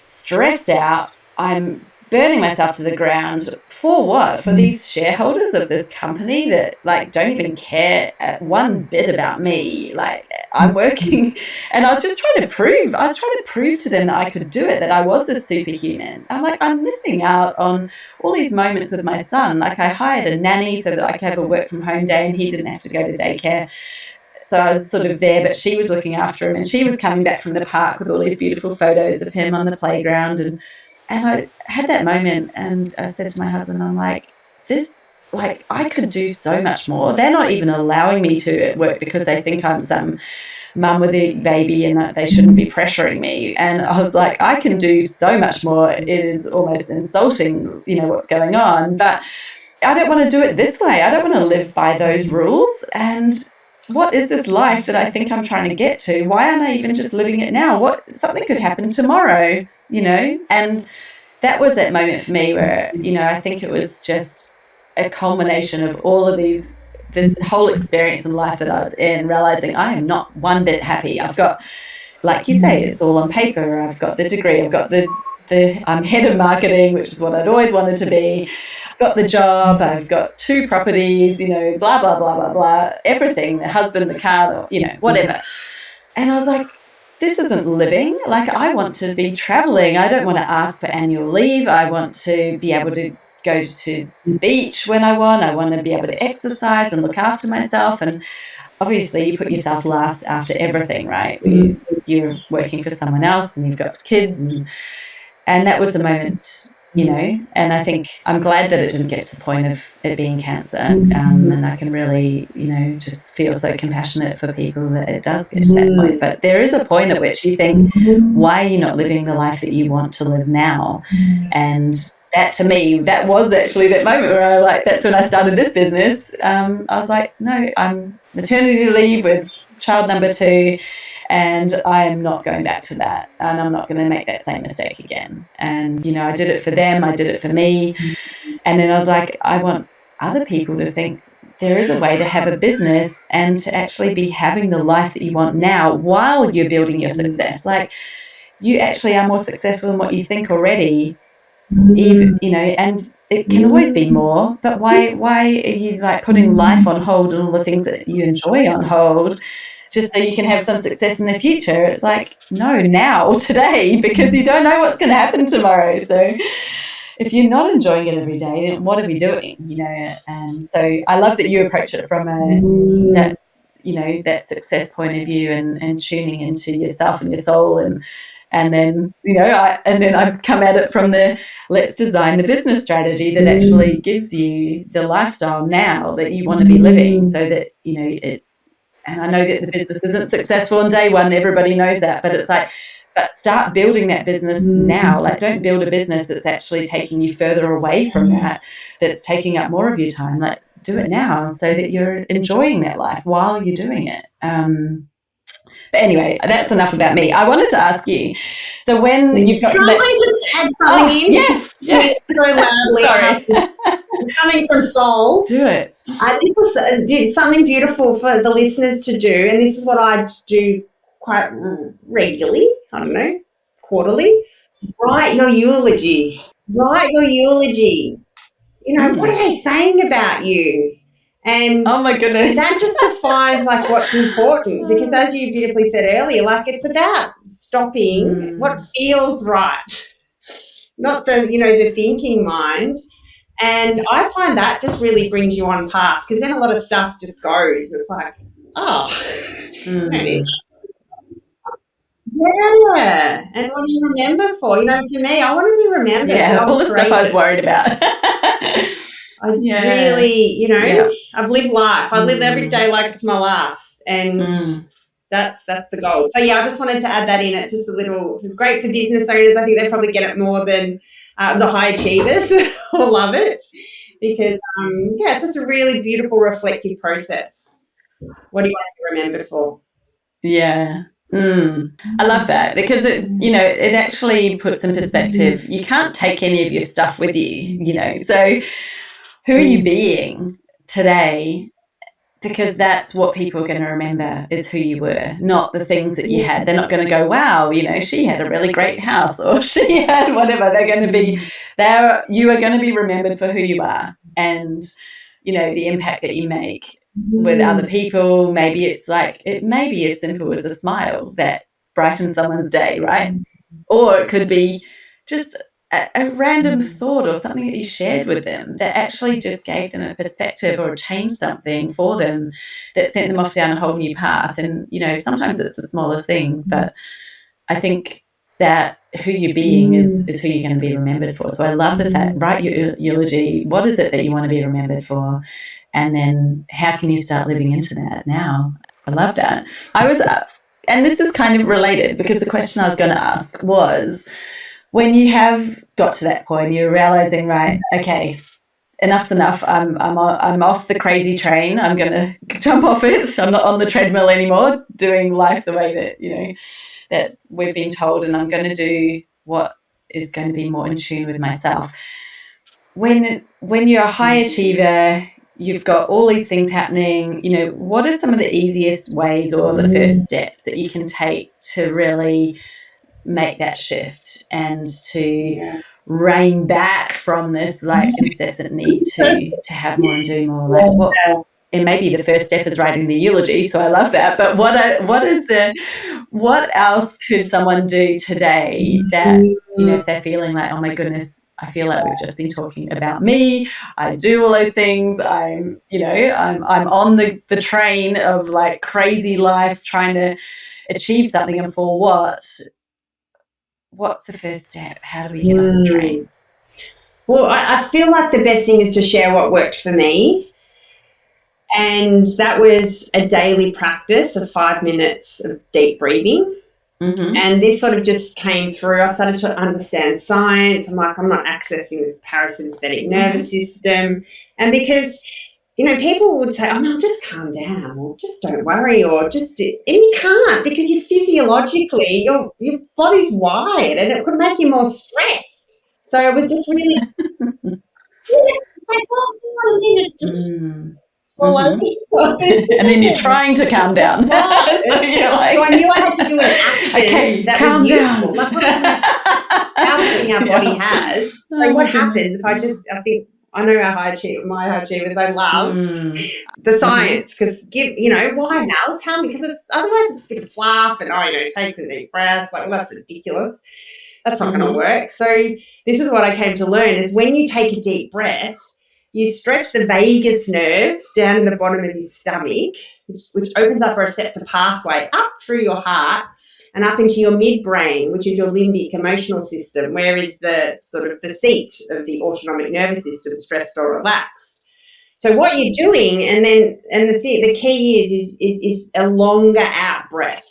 stressed out. I'm burning myself to the ground. For what? For these shareholders of this company that like don't even care one bit about me. Like, I'm working, and I was trying to prove to them that I could do it, that I was a superhuman. I'm like, I'm missing out on all these moments with my son. Like, I hired a nanny so that I could have a work from home day and he didn't have to go to daycare. So I was sort of there, but she was looking after him, and she was coming back from the park with all these beautiful photos of him on the playground. And I had that moment, and I said to my husband, I'm like, I could do so much more. They're not even allowing me to work because they think I'm some mum with a baby and that they shouldn't be pressuring me. And I was like, I can do so much more. It is almost insulting, what's going on. But I don't want to do it this way. I don't want to live by those rules. And what is this life that I think I'm trying to get to? Why aren't I even just living it now? Something could happen tomorrow, And that was that moment for me where, I think it was just a culmination of all of this whole experience in life that I was in, realizing I am not one bit happy. I've got, like you say, it's all on paper. I've got the degree. I've got I'm head of marketing, which is what I'd always wanted to be. I've got the job. I've got 2 properties, blah, blah, blah, blah, blah, everything, the husband, the car, whatever. And I was like, this isn't living. Like, I want to be traveling. I don't want to ask for annual leave. I want to be able to go to the beach when I want. I want to be able to exercise and look after myself. And obviously you put yourself last after everything, right? You're working for someone else and you've got kids, and that was the moment, and I think I'm glad that it didn't get to the point of it being cancer. And I can really, just feel so compassionate for people that it does get to that point. But there is a point at which you think, why are you not living the life that you want to live now? And that, to me, that was actually that moment where that's when I started this business. I was like, no, I'm maternity leave with child number 2. And I am not going back to that, and I'm not going to make that same mistake again. And, I did it for them, I did it for me. And then I was like, I want other people to think there is a way to have a business and to actually be having the life that you want now while you're building your success. Like, you actually are more successful than what you think already. Even, and it can always be more, but why are you putting life on hold and all the things that you enjoy on hold just so you can have some success in the future? It's like, no, now, today, because you don't know what's going to happen tomorrow. So if you're not enjoying it every day, then what are we doing? And so I love that you approach it from that success point of view, and tuning into yourself and your soul, and then I've come at it from the let's design the business strategy that actually gives you the lifestyle now that you want to be living, so that it's. And I know that the business isn't successful on day one. Everybody knows that, but it's like, but start building that business now. Like, don't build a business that's actually taking you further away from that, that's taking up more of your time. Let's do it now so that you're enjoying that life while you're doing it. But anyway, that's enough about me. I wanted to ask you, so when you've got... Can I just add something in? Yes. Yeah. So loudly. Sorry. It's coming from soul. Do it. This was something beautiful for the listeners to do, and this is what I do quite regularly, I don't know, quarterly. Write your eulogy. Write your eulogy. You know, what are they saying about you? And oh my goodness, that just defines like what's important, because as you beautifully said earlier, like it's about stopping what feels right, not the thinking mind. And I find that just really brings you on path, because then a lot of stuff just goes. It's like, yeah. And what do you remember for? You know, for me, I want to be remembered. Yeah, all the stuff I was worried about. I really, I've lived life. I live every day like it's my last, and that's the goal. So yeah, I just wanted to add that in. It's just it's great for business owners. I think they probably get it more than the high achievers will love it, because it's just a really beautiful reflective process. What do you want to be remembered for? Yeah. I love that, because it actually puts in perspective, you can't take any of your stuff with you, so who are you being today? Because that's what people are going to remember, is who you were, not the things that you had. They're not going to go, wow, she had a really great house, or she had whatever. They're going to be there. You are going to be remembered for who you are, and the impact that you make with other people. Maybe it's like, it may be as simple as a smile that brightens someone's day, right? Or it could be just a random thought or something that you shared with them that actually just gave them a perspective or changed something for them, that sent them off down a whole new path. And sometimes it's the smallest things, but I think that who you're being is who you're going to be remembered for. So I love the fact, write your eulogy. What is it that you want to be remembered for? And then how can you start living into that now? I love that. And this is kind of related, because the question I was going to ask was, when you have got to that point, you're realizing, right, okay, enough's enough. I'm off the crazy train. I'm going to jump off it. I'm not on the treadmill anymore, doing life the way that, that we've been told, and I'm going to do what is going to be more in tune with myself. When you're a high achiever, you've got all these things happening, what are some of the easiest ways or the first steps that you can take to really make that shift and to rein back from this like incessant need to have more and do more? Like, and maybe the first step is writing the eulogy, so I love that. But what else could someone do today that, if they're feeling like, oh my goodness, I feel like we've just been talking about me, I do all those things, I'm on the train of like crazy life trying to achieve something, and for what? What's the first step? How do we get off the train? Well, I feel like the best thing is to share what worked for me. And that was a daily practice of 5 minutes of deep breathing. And this sort of just came through. I started to understand science. I'm like, I'm not accessing this parasympathetic nervous system. And because, people would say, oh, no, just calm down, or just don't worry, or just, and you can't, because you physiologically, your body's wired, and it could make you more stressed. So it was just really, and then you're trying to calm down. So you're like, so I knew I had to do an action that was useful. Like, what's everything our body has. So what happens if I know my high achievers, they love the science, because why now? Tell me, because otherwise it's a bit of fluff and take some deep breaths. Like, well, that's ridiculous. That's not going to work. So this is what I came to learn, is when you take a deep breath, you stretch the vagus nerve down in the bottom of your stomach, which opens up a receptor pathway up through your heart and up into your midbrain, which is your limbic emotional system, where is the sort of the seat of the autonomic nervous system, stressed or relaxed. So what you're doing, and the key is a longer out breath.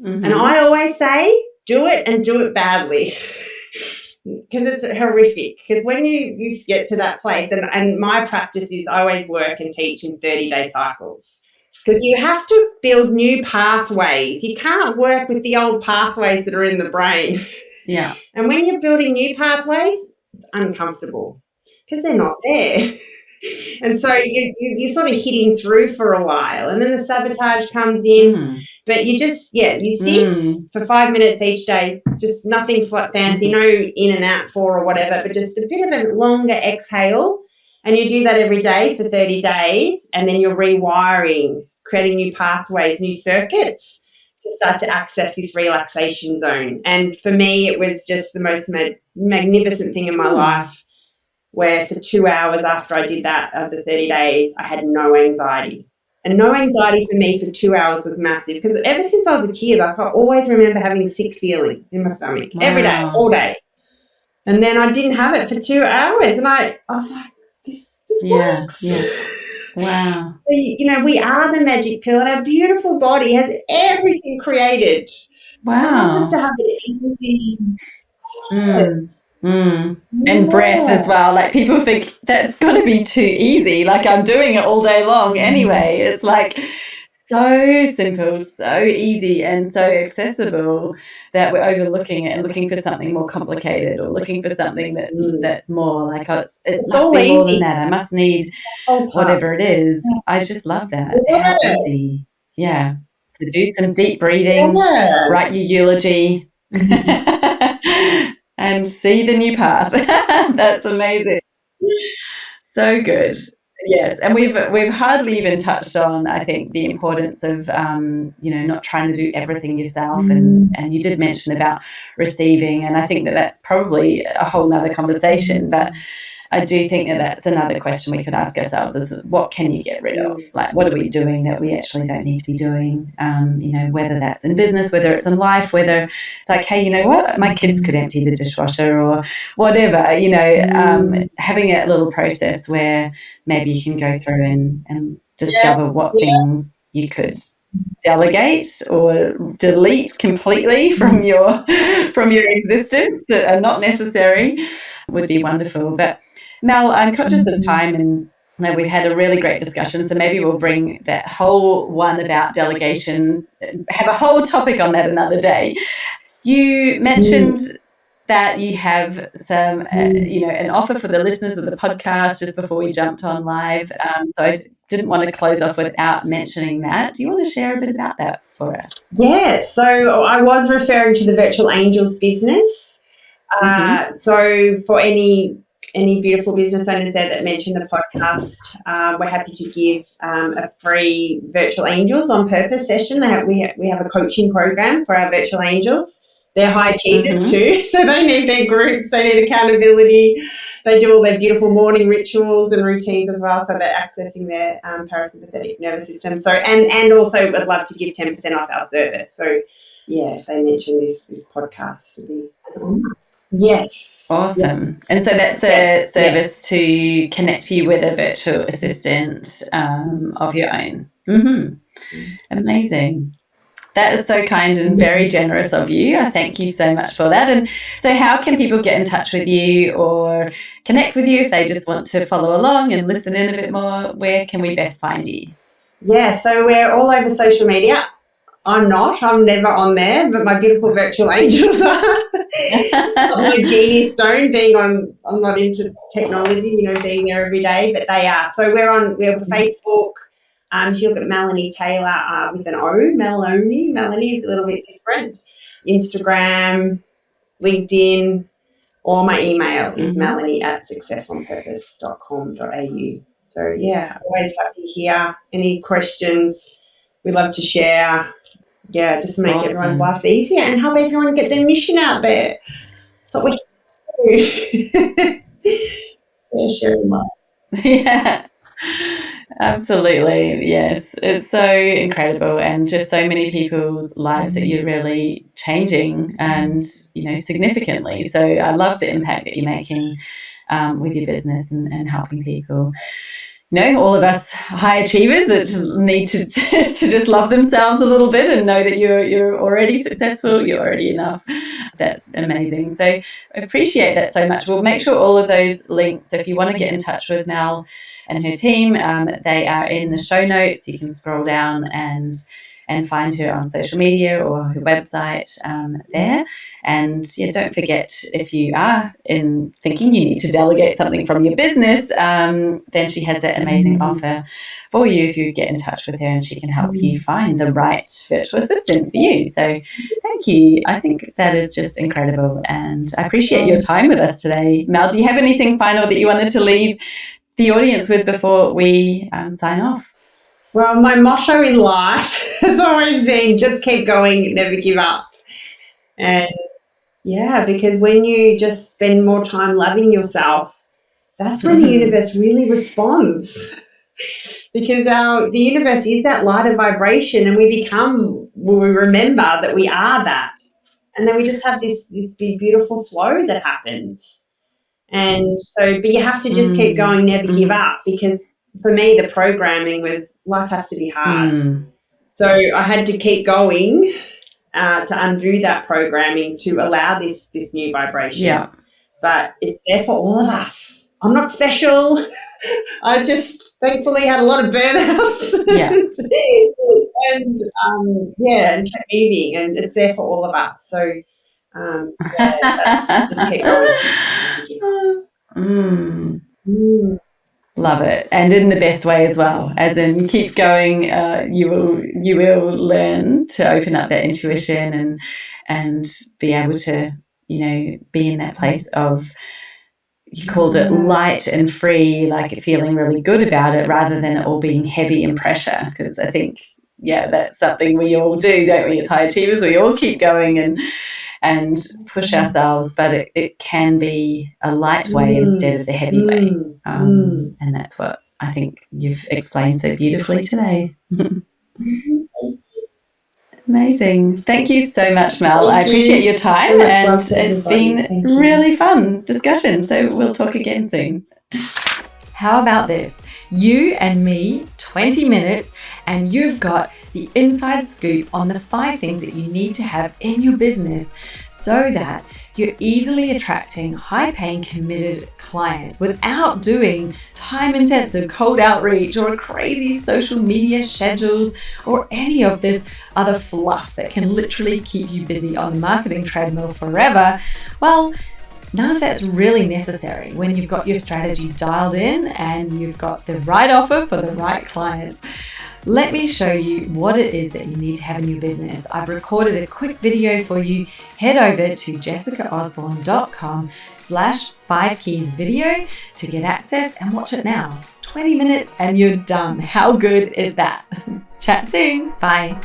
And I always say, do it and do it badly. Because it's horrific. Because when you get to that place, and my practice is I always work and teach in 30-day cycles. Because you have to build new pathways. You can't work with the old pathways that are in the brain. Yeah. And when you're building new pathways, it's uncomfortable because they're not there. And so you're sort of hitting through for a while, and then the sabotage comes in. But you just, you sit for 5 minutes each day, just nothing fancy, no in and out for or whatever, but just a bit of a longer exhale. And you do that every day for 30 days, and then you're rewiring, creating new pathways, new circuits to start to access this relaxation zone. And for me, it was just the most magnificent thing in my life, where for 2 hours after I did that of the 30 days, I had no anxiety. And no anxiety for me for 2 hours was massive, because ever since I was a kid, I always remember having a sick feeling in my stomach every day, all day. And then I didn't have it for 2 hours, and I was like, this works. Yeah. Wow. So, we are the magic pill, and our beautiful body has everything created. Wow. It wants us to have it easy. And breath as well. Like, people think that's got to be too easy. Like, I'm doing it all day long anyway. It's like so simple, so easy, and so accessible that we're overlooking it and looking for something more complicated, or looking for something that's more like, it must be more than that. I must need whatever it is. I just love that. How easy. Yeah. So do some deep breathing, write your eulogy. And see the new path. That's amazing. So good. Yes, and we've hardly even touched on, I think, the importance of not trying to do everything yourself, and you did mention about receiving, and I think that's probably a whole nother conversation, but I do think that's another question we could ask ourselves, is what can you get rid of? Like, what are we doing that we actually don't need to be doing? Whether that's in business, whether it's in life, whether it's like, hey, you know what, my kids could empty the dishwasher or whatever, having a little process where maybe you can go through and discover what things you could delegate or delete completely from your existence that are not necessary would be wonderful. But Mel, I'm conscious of time, and we've had a really great discussion, so maybe we'll bring that whole one about delegation, have a whole topic on that another day. You mentioned that you have some, an offer for the listeners of the podcast just before we jumped on live. So I didn't want to close off without mentioning that. Do you want to share a bit about that for us? Yeah, so I was referring to the Virtual Angels business. So for any beautiful business owners there that mentioned the podcast, we're happy to give a free Virtual Angels on Purpose session. We have a coaching program for our Virtual Angels. They're high achievers too, so they need their groups, they need accountability. They do all their beautiful morning rituals and routines as well, so they're accessing their parasympathetic nervous system. So and also would love to give 10% off our service. So yeah, if they mention this podcast, it'd be an honor. Yes. Awesome. Yes. And so that's a service to connect you with a virtual assistant of your own. Amazing. That is so kind and very generous of you. I thank you so much for that. And so how can people get in touch with you or connect with you if they just want to follow along and listen in a bit more? Where can we best find you? Yeah, so we're all over social media. I'm never on there, but my beautiful virtual angels are. It's not my genius zone, I'm not into technology, being there every day, but they are. So we're on Facebook. If you look at Melonie Taylor with an O, Melonie, a little bit different. Instagram, LinkedIn, or my email is melonie@successonpurpose.com.au. So yeah, always happy to hear any questions. We love to share. Yeah, just make everyone's lives easier and help everyone get their mission out there. That's what we do. Yeah, sharing life. Yeah. Absolutely, yes. It's so incredible, and just so many people's lives that you're really changing, and significantly. So I love the impact that you're making with your business and helping people. all of us high achievers that need to just love themselves a little bit and know that you're already successful, you're already enough. That's amazing. So I appreciate that so much. We'll make sure all of those links, so if you want to get in touch with Mel and her team, they are in the show notes. You can scroll down and find her on social media or her website there. And don't forget, if you are thinking you need to delegate something from your business, then she has that amazing offer for you if you get in touch with her, and she can help you find the right virtual assistant for you. So thank you. I think that is just incredible, and I appreciate your time with us today. Mel, do you have anything final that you wanted to leave the audience with before we sign off? Well, my motto in life has always been just keep going, never give up. And yeah, because when you just spend more time loving yourself, that's when the universe really responds. Because the universe is that light of vibration, and we remember that we are that. And then we just have this beautiful flow that happens. And so, but you have to just keep going, never give up, because for me, the programming was life has to be hard. So I had to keep going to undo that programming to allow this new vibration. Yeah. But it's there for all of us. I'm not special. I just thankfully had a lot of burnouts. Yeah. and kept moving, and it's there for all of us. So that's just keep going. Love it, and in the best way as well, as in keep going. You will learn to open up that intuition and be able to be in that place of, you called it light and free, like feeling really good about it rather than it all being heavy and pressure. Because I think that's something we all do, don't we? As high achievers, we all keep going and push ourselves, but it can be a light way instead of the heavy way. And that's what I think you've explained so beautifully today. Amazing. Thank you so much, Mel. I appreciate your time, and it's been really fun discussion. So we'll talk again soon. How about this? You and me, 20 minutes, and you've got the inside scoop on the 5 things that you need to have in your business so that you're easily attracting high-paying, committed clients without doing time-intensive cold outreach or crazy social media schedules or any of this other fluff that can literally keep you busy on the marketing treadmill forever. Well, none of that's really necessary when you've got your strategy dialed in and you've got the right offer for the right clients. Let me show you what it is that you need to have in your business. I've recorded a quick video for you. Head over to jessicaosborne.com/5keys video to get access and watch it now. 20 minutes and you're done. How good is that? Chat soon. Bye.